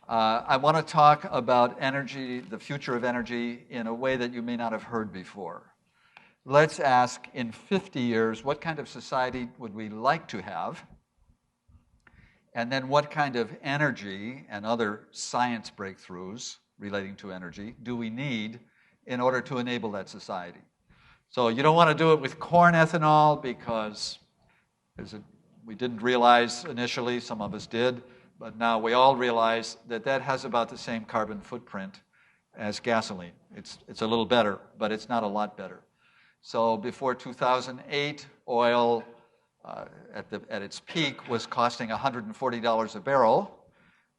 I want to talk about energy, the future of energy, in a way that you may not have heard before. Let's ask, in 50 years, what kind of society would we like to have? And then what kind of energy and other science breakthroughs relating to energy do we need in order to enable that society? So you don't want to do it with corn ethanol because we didn't realize initially, some of us did, but now we all realize that that has about the same carbon footprint as gasoline. It's a little better, but it's not a lot better. So before 2008, oil at its peak was costing $140 a barrel,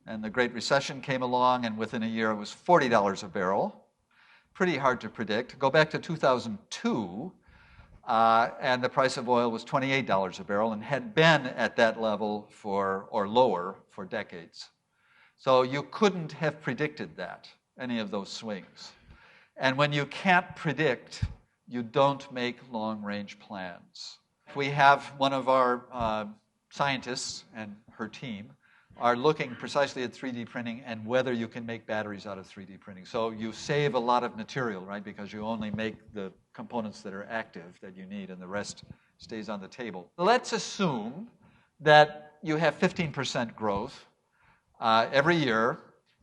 and the Great Recession came along, and within a year it was $40 a barrel. Pretty hard to predict. Go back to 2002, and the price of oil was $28 a barrel and had been at that level or lower for decades. So you couldn't have predicted that, any of those swings. And when you can't predict, you don't make long-range plans. We have one of our scientists and her team are looking precisely at 3D printing and whether you can make batteries out of 3D printing. So you save a lot of material, right, because you only make the components that are active that you need and the rest stays on the table. Let's assume that you have 15% growth every year.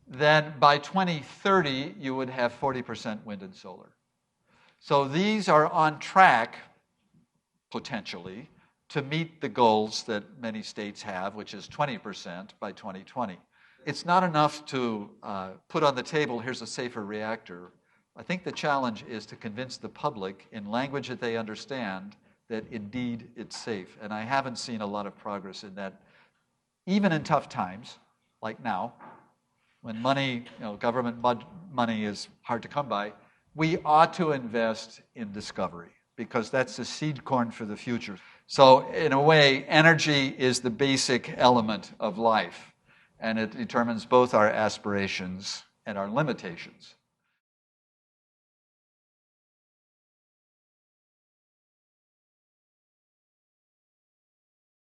Then by 2030, you would have 40% wind and solar. So these are on track, potentially, to meet the goals that many states have, which is 20% by 2020. It's not enough to put on the table, here's a safer reactor. I think the challenge is to convince the public in language that they understand that indeed it's safe. And I haven't seen a lot of progress in that, even in tough times, like now, when money, government money is hard to come by. We ought to invest in discovery because that's the seed corn for the future. So in a way, energy is the basic element of life, and it determines both our aspirations and our limitations.